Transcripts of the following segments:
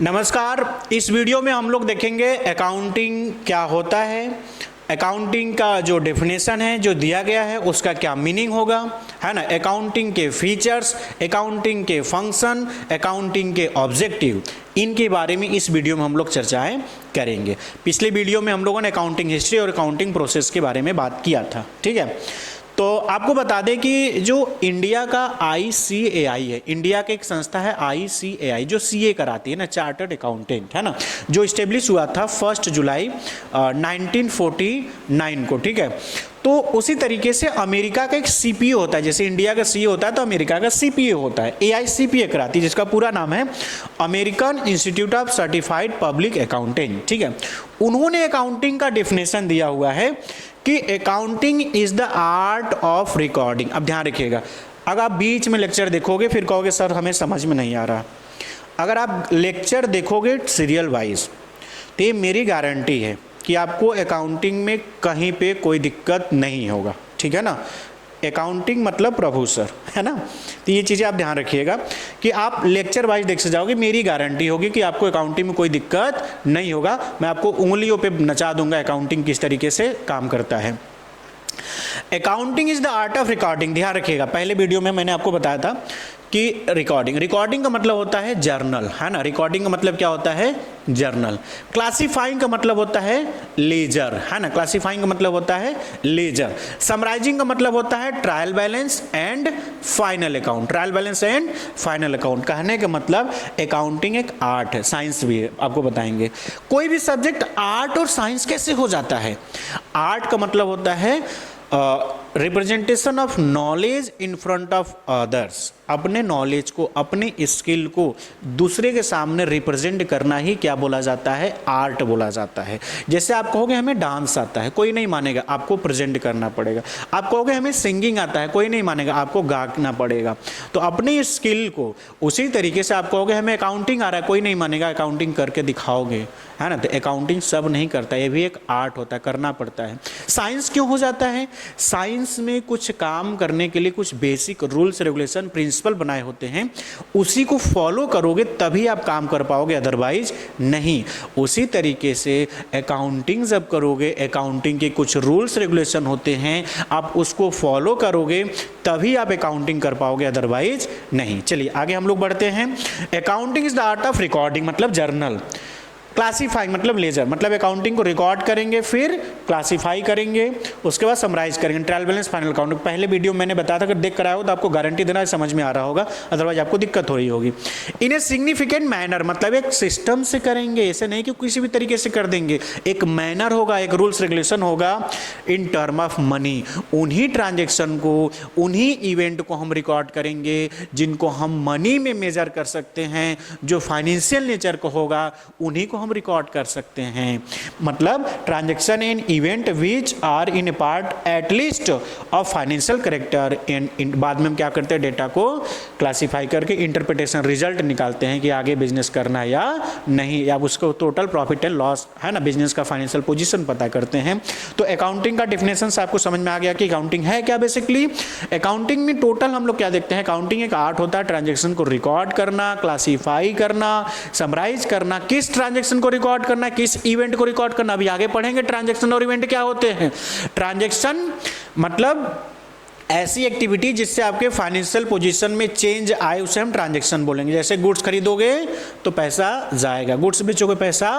नमस्कार। इस वीडियो में हम लोग देखेंगे अकाउंटिंग क्या होता है, अकाउंटिंग का जो डेफिनेशन है जो दिया गया है उसका क्या मीनिंग होगा, है ना। अकाउंटिंग के फीचर्स, अकाउंटिंग के फंक्शन, अकाउंटिंग के ऑब्जेक्टिव, इनके बारे में इस वीडियो में हम लोग चर्चाएं करेंगे। पिछले वीडियो में हम लोगों ने अकाउंटिंग हिस्ट्री और अकाउंटिंग प्रोसेस के बारे में बात किया था, ठीक है। तो आपको बता दें कि जो इंडिया का ICAI है, इंडिया की एक संस्था है ICAI जो CA कराती है ना, चार्टर्ड अकाउंटेंट, है ना, जो इस्टेब्लिश हुआ था 1 जुलाई 1949 को, ठीक है। तो उसी तरीके से अमेरिका का एक CPA होता है, जैसे इंडिया का CA होता है तो अमेरिका का CPA होता है, AICPA कराती है, जिसका पूरा नाम है American institute of certified public accountant, ठीक है। उन्होंने अकाउंटिंग का डेफिनेशन दिया हुआ है कि accounting is the art of recording. अब ध्यान रखिएगा, अगर आप बीच में लेक्चर देखोगे फिर कहोगे सर हमें समझ में नहीं आ रहा। अगर आप लेक्चर देखोगे सीरियल वाइज तो ये मेरी गारंटी है कि आपको अकाउंटिंग में कहीं पे कोई दिक्कत नहीं होगा, ठीक है ना। अकाउंटिंग मतलब प्रभु सर, है ना। तो ये चीज़ें आप ध्यान रखिएगा कि आप लेक्चर वाइज देख से जाओगे, मेरी गारंटी होगी कि आपको अकाउंटिंग में कोई दिक्कत नहीं होगा। मैं आपको उंगलियों पे नचा दूंगा अकाउंटिंग किस तरीके से काम करता है। Accounting is the art of recording. ध्यान रखिएगा, पहले वीडियो में मैंने आपको बताया था कि रिकॉर्डिंग का मतलब होता है जर्नल, है ना। रिकॉर्डिंग का मतलब क्या होता है, जर्नल। क्लासिफाइंग का मतलब होता है लेजर, है ना, क्लासिफाइंग का मतलब होता है लेजर। समराइजिंग का मतलब होता है trial balance and final account. Trial balance and final account कहने का मतलब अकाउंटिंग एक आर्ट है, साइंस भी है, आपको बताएंगे। कोई भी सब्जेक्ट आर्ट और साइंस कैसे हो जाता है। आर्ट का मतलब होता है representation of knowledge in front of others. अपने नॉलेज को, अपने स्किल को दूसरे के सामने रिप्रेजेंट करना ही क्या बोला जाता है, आर्ट बोला जाता है। जैसे आप कहोगे हमें डांस आता है, कोई नहीं मानेगा, आपको प्रेजेंट करना पड़ेगा। आप कहोगे हमें सिंगिंग आता है, कोई नहीं मानेगा, आपको गाना पड़ेगा। तो अपनी स्किल को उसी तरीके से आप कहोगे हमें अकाउंटिंग आ रहा है, कोई नहीं मानेगा, अकाउंटिंग करके दिखाओगे, है ना। तो अकाउंटिंग सब नहीं करता, ये भी एक आर्ट होता है, करना पड़ता है। साइंस क्यों हो जाता है, साइंस में कुछ काम करने के लिए कुछ बेसिक रूल्स रेगुलेशन प्रिंसिपल बनाए होते हैं, उसी को फॉलो करोगे तभी आप काम कर पाओगे, अदरवाइज नहीं। उसी तरीके से अकाउंटिंग जब करोगे, अकाउंटिंग के कुछ रूल्स रेगुलेशन होते हैं, आप उसको फॉलो करोगे तभी आप अकाउंटिंग कर पाओगे, अदरवाइज नहीं। चलिए आगे हम लोग बढ़ते हैं। Accounting is the art of recording मतलब जर्नल। क्लासीफाइंग मतलब लेजर, मतलब अकाउंटिंग को रिकॉर्ड करेंगे, फिर क्लासीफाई करेंगे, उसके बाद समराइज करेंगे। ट्रायल बैलेंस फाइनल अकाउंट पहले वीडियो मैंने बताया था, अगर देख कर आया हो तो आपको गारंटी देना समझ में आ रहा होगा, अदरवाइज आपको दिक्कत हो रही होगी। इन ए सिग्निफिकेंट मैनर मतलब एक सिस्टम से करेंगे, ऐसे नहीं कि किसी भी तरीके से कर देंगे, एक मैनर होगा, एक रूल्स रेगुलेशन होगा। इन टर्म ऑफ मनी, उन्हीं ट्रांजेक्शन को, उन्हीं इवेंट को हम रिकॉर्ड करेंगे जिनको हम मनी में मेजर कर सकते हैं, जो फाइनेंशियल नेचर का होगा उन्हीं को हम रिकॉर्ड कर सकते हैं। मतलब transaction and event which are in a part at least of financial character and बाद में हम क्या करते हैं, डेटा को क्लासिफाई करके इंटरप्रिटेशन रिजल्ट निकालते हैं कि आगे बिजनेस करना है या नहीं, या उसको टोटल प्रॉफिट एंड लॉस, है ना, बिजनेस का फाइनेंशियल पोजीशन पता करते हैं। तो अकाउंटिंग का डेफिनेशन आपको समझ में आ गया कि अकाउंटिंग है क्या। बेसिकली अकाउंटिंग में टोटल हम लोग क्या देखते हैं, अकाउंटिंग एक आर्ट होता है ट्रांजैक्शन को रिकॉर्ड करना, क्लासिफाई करना, समराइज करना, किस ट्रांजैक्शन को रिकॉर्ड करना, किस इवेंट को रिकॉर्ड करना। अभी आगे पढ़ेंगे ट्रांजैक्शन और इवेंट क्या होते हैं। ट्रांजैक्शन मतलब ऐसी एक्टिविटी जिससे आपके फाइनेंशियल पोजीशन में चेंज आए, उसे हम ट्रांजैक्शन बोलेंगे। जैसे गुड्स खरीदोगे तो पैसा जाएगा, गुड्स बेचोगे पैसा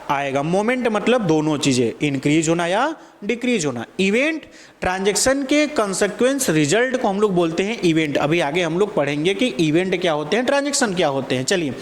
आएगा। मोमेंट मतलब दोनों चीजें, इंक्रीज होना या डिक्रीज होना। इवेंट ट्रांजैक्शन के कंसेक्वेंस रिजल्ट को हम लोग बोलते हैं इवेंट। अभी आगे हम लोग पढ़ेंगे कि इवेंट क्या होते हैं, ट्रांजैक्शन क्या होते हैं। चलिए,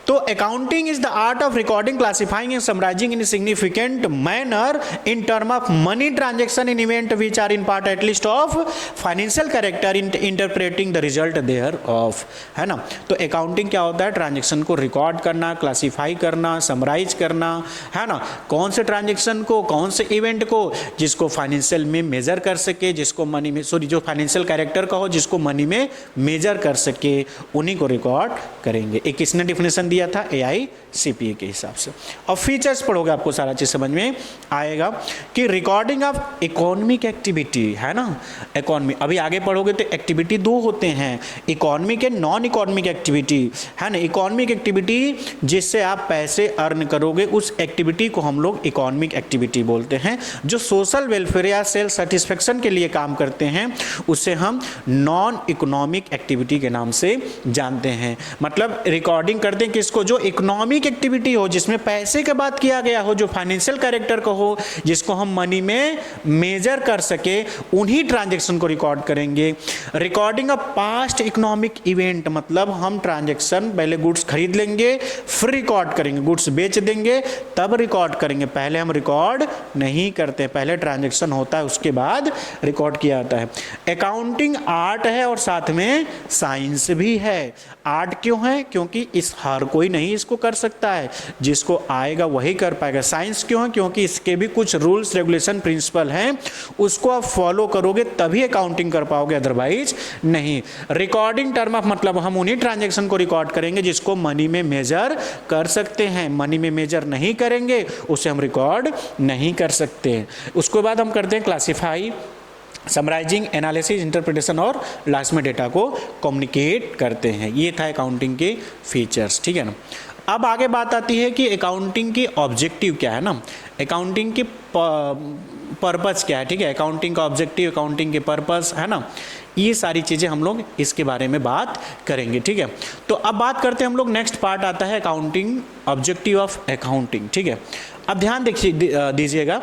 तो accounting is the art of recording, classifying and summarising in significant manner in term of money transaction in event which are in part at least of financial character in interpreting the result thereof, है ना। तो accounting क्या होता है, transaction को record करना, classify करना, summarise करना, है ना। कौन से ट्रांजैक्शन को, कौन से इवेंट को जिसको फाइनेंशियल में मेजर कर सके, जिसको मनी में, सॉरी, जो फाइनेंशियल कैरेक्टर का हो, जिसको मनी में मेजर कर सके, उन्हीं को रिकॉर्ड करेंगे। एक किसने डिफिनेशन दिया किया था AICPA के हिसाब से। अब फीचर्स पढ़ोगे आपको सारा चीज़ समझ में आएगा कि रिकॉर्डिंग ऑफ इकोनॉमिक एक्टिविटी है ना, इकोनॉमी अभी आगे पढ़ोगे तो एक्टिविटी दो होते हैं, economic and non economic activity है ना। इकोनॉमिक एक्टिविटी जिससे आप पैसे अर्न करोगे उस एक्टिविटी को हम लोग इकोनॉमिक एक्टिविटी बोलते हैं। जो सोशल वेलफेयर या सेल्फ सेटिस्फेक्शन के लिए काम करते हैं उसे हम नॉन इकोनॉमिक एक्टिविटी के नाम से जानते हैं। मतलब रिकॉर्डिंग करते हैं किसको, जो इकोनॉमिक एक्टिविटी हो, जिसमें पैसे की बात किया गया हो, जो फाइनेंशियल कैरेक्टर का हो, जिसको हम मनी में मेजर कर सके, उन्हीं ट्रांजैक्शन को रिकॉर्ड करेंगे। Recording of past economic event, मतलब हम ट्रांजैक्शन पहले गुड्स खरीद लेंगे फिर रिकॉर्ड करेंगे, गुड्स बेच देंगे तब रिकॉर्ड करेंगे, पहले हम रिकॉर्ड नहीं करते, पहले ट्रांजैक्शन होता है उसके बाद रिकॉर्ड किया जाता है। अकाउंटिंग आर्ट है और साथ में साइंस भी है। आर्ट क्यों है, क्योंकि इस हर कोई नहीं इसको कर सकता है, जिसको आएगा वही कर पाएगा। साइंस क्यों है, क्योंकि इसके भी कुछ रूल्स रेगुलेशन प्रिंसिपल हैं, उसको आप फॉलो करोगे तभी अकाउंटिंग कर पाओगे, अदरवाइज नहीं। रिकॉर्डिंग टर्म ऑफ मतलब हम उन्हीं ट्रांजैक्शन को रिकॉर्ड करेंगे जिसको मनी में मेजर कर सकते हैं, मनी में मेजर नहीं करेंगे उसे हम रिकॉर्ड नहीं कर सकते। उसके बाद हम करते हैं क्लासीफाई, समराइजिंग, एनालिसिस, इंटरप्रिटेशन और लास्ट में डेटा को कम्युनिकेट करते हैं। ये था अकाउंटिंग के फीचर्स, ठीक है ना। अब आगे बात आती है कि अकाउंटिंग की ऑब्जेक्टिव क्या है ना, अकाउंटिंग की पर्पस क्या है, ठीक है। अकाउंटिंग का ऑब्जेक्टिव, अकाउंटिंग के पर्पस है ना, ये सारी चीज़ें हम लोग इसके बारे में बात करेंगे, ठीक है। तो अब बात करते हैं हम लोग, नेक्स्ट पार्ट आता है अकाउंटिंग, ऑब्जेक्टिव ऑफ अकाउंटिंग, ठीक है। अब ध्यान दीजिएगा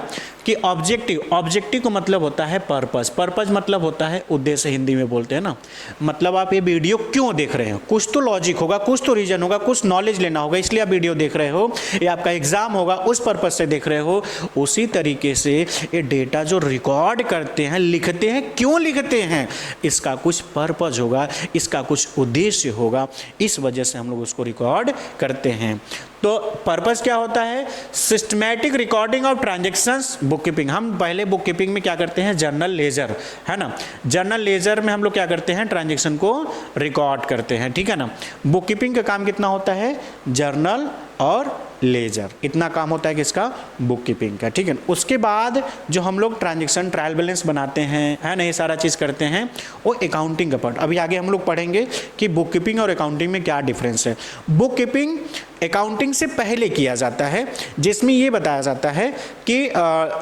कि ऑब्जेक्टिव को मतलब होता है पर्पस, पर्पस मतलब होता है उद्देश्य, हिंदी में बोलते हैं ना। मतलब आप ये वीडियो क्यों देख रहे हो, कुछ तो लॉजिक होगा, कुछ तो रीजन होगा, कुछ नॉलेज लेना होगा, इसलिए आप वीडियो देख रहे हो, या आपका एग्जाम होगा उस पर्पज से देख रहे हो। उसी तरीके से ये डेटा जो रिकॉर्ड करते हैं, लिखते हैं, क्यों लिखते हैं, इसका कुछ पर्पज होगा, इसका कुछ उद्देश्य होगा, इस वजह से हम लोग उसको रिकॉर्ड करते हैं। तो पर्पस क्या होता है, systematic recording of transactions, book keeping. हम पहले बुक कीपिंग में क्या करते हैं, जर्नल लेजर है ना, जर्नल लेजर में हम लोग क्या करते हैं, ट्रांजैक्शन को रिकॉर्ड करते हैं, ठीक है ना। बुक कीपिंग का काम कितना होता है, जर्नल और लेजर, इतना काम होता है किसका, बुक कीपिंग का, ठीक है। उसके बाद जो हम लोग ट्रांजैक्शन ट्रायल बैलेंस बनाते हैं, है ना, ये सारा चीज़ करते हैं, वो अकाउंटिंग का पार्ट। अभी आगे हम लोग पढ़ेंगे कि बुक कीपिंग और अकाउंटिंग में क्या डिफरेंस है। बुक कीपिंग अकाउंटिंग से पहले किया जाता है, जिसमें ये बताया जाता है कि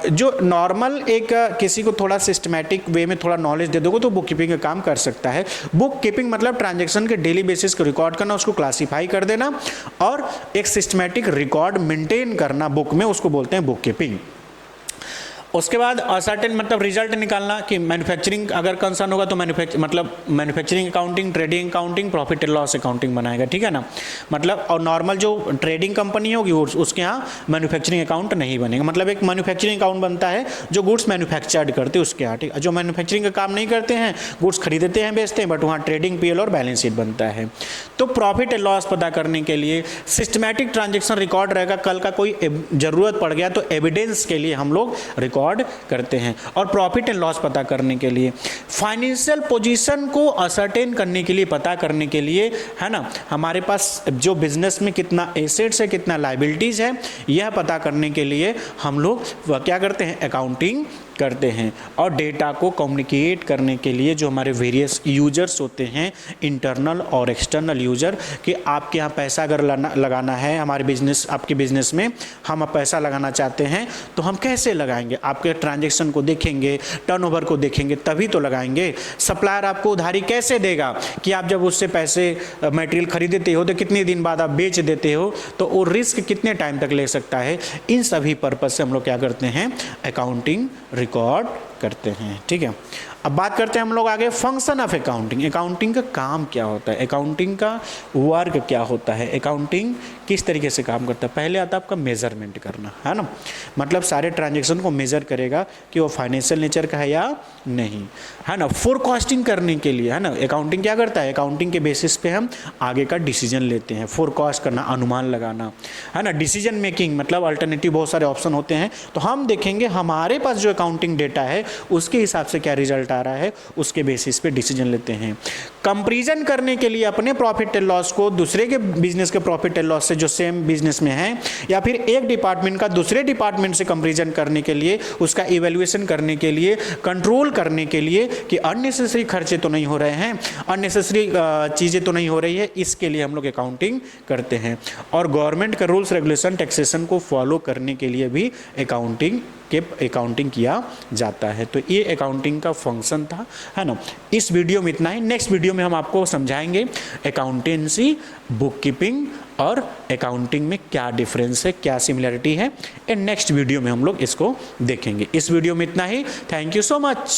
जो नॉर्मल एक किसी को थोड़ा सिस्टमैटिक वे में थोड़ा नॉलेज दे दोगे तो बुक कीपिंग का काम कर सकता है। बुक कीपिंग मतलब ट्रांजैक्शन के डेली बेसिस को रिकॉर्ड करना, उसको क्लासीफाई कर देना और एक सिस्टमैटिक रिकॉर्ड मेंटेन करना बुक में, उसको बोलते हैं बुक कीपिंग। उसके बाद असर्टेन मतलब रिजल्ट निकालना कि मैन्युफैक्चरिंग अगर कंसर्न होगा तो manufacturing accounting, trading accounting, profit and loss accounting बनाएगा, ठीक है ना। मतलब और नॉर्मल जो ट्रेडिंग कंपनी होगी उसके यहाँ मैन्युफैक्चरिंग अकाउंट नहीं बनेगा। मतलब एक मैन्युफैक्चरिंग अकाउंट बनता है जो गुड्स मैन्युफैक्चर्ड करते हैं उसके यहाँ, ठीक है। जो मैन्युफैक्चरिंग का काम नहीं करते हैं, गुड्स खरीदते हैं, बेचते हैं, बट वहाँ ट्रेडिंग, पीएल और बैलेंस शीट बनता है। तो प्रॉफिट एंड लॉस पता करने के लिए सिस्टमैटिक ट्रांजेक्शन रिकॉर्ड रहेगा, कल का कोई जरूरत पड़ गया तो एविडेंस के लिए हम लोग रिकॉर्ड करते हैं। और प्रॉफिट एंड लॉस पता करने के लिए, फाइनेंशियल पोजीशन को असर्टेन करने के लिए, पता करने के लिए, है ना, हमारे पास जो बिजनेस में कितना एसेट्स है, कितना लायबिलिटीज है, यह पता करने के लिए हम लोग क्या करते हैं, अकाउंटिंग करते हैं। और डेटा को कम्युनिकेट करने के लिए जो हमारे वेरियस यूजर्स होते हैं, इंटरनल और एक्सटर्नल यूजर, कि आपके यहाँ पैसा अगर लगाना है हमारे बिजनेस, आपके बिजनेस में हम पैसा लगाना चाहते हैं तो हम कैसे लगाएंगे, आपके ट्रांजैक्शन को देखेंगे, टर्नओवर को देखेंगे तभी तो लगाएंगे। सप्लायर आपको उधारी कैसे देगा कि आप जब उससे पैसे मटेरियल खरीदते हो तो कितने दिन बाद आप बेच देते हो, तो वो रिस्क कितने टाइम तक ले सकता है। इन सभी पर्पज से हम लोग क्या करते हैं, अकाउंटिंग रिकॉर्ड करते हैं, ठीक है। अब बात करते हैं हम लोग आगे फंक्शन ऑफ अकाउंटिंग। अकाउंटिंग का काम क्या होता है, अकाउंटिंग का वर्क क्या होता है, अकाउंटिंग किस तरीके से काम करता है। पहले आता है आपका मेजरमेंट करना, है ना, मतलब सारे ट्रांजैक्शन को मेजर करेगा कि वो फाइनेंशियल नेचर का है या नहीं, है ना। फोरकास्टिंग करने के लिए, है ना, अकाउंटिंग क्या करता है, अकाउंटिंग के बेसिस पे हम आगे का डिसीजन लेते हैं। फोरकास्ट करना, अनुमान लगाना, है ना। डिसीजन मेकिंग मतलब अल्टरनेटिव बहुत सारे ऑप्शन होते हैं, तो हम देखेंगे हमारे पास जो अकाउंटिंग डेटा है उसके हिसाब से क्या रिजल्ट आ रहा है उसके बेसिस पे डिसीजन लेते हैं। कंपैरिजन करने के लिए अपने प्रॉफिट एंड लॉस को दूसरे के बिजनेस के प्रॉफिट एंड लॉस से जो सेम बिजनेस में है, या फिर एक डिपार्टमेंट का दूसरे डिपार्टमेंट से कंपैरिजन करने के लिए, उसका इवैल्यूएशन करने के लिए, कंट्रोल करने के लिए कि अननेसेसरी खर्चे तो नहीं हो रहे हैं, अननेसेसरी चीज़ें तो नहीं हो रही है, इसके लिए हम लोग अकाउंटिंग करते हैं। और गवर्नमेंट का रूल्स रेगुलेशन टैक्सेशन को फॉलो करने के लिए भी अकाउंटिंग किया जाता है। तो ये अकाउंटिंग का फंक्शन था, है ना। इस वीडियो में इतना ही। नेक्स्ट वीडियो में हम आपको समझाएंगे अकाउंटेंसी, बुक कीपिंग और अकाउंटिंग में क्या डिफरेंस है, क्या सिमिलरिटी है। एंड नेक्स्ट वीडियो में हम लोग इसको देखेंगे। इस वीडियो में इतना ही। Thank you so much.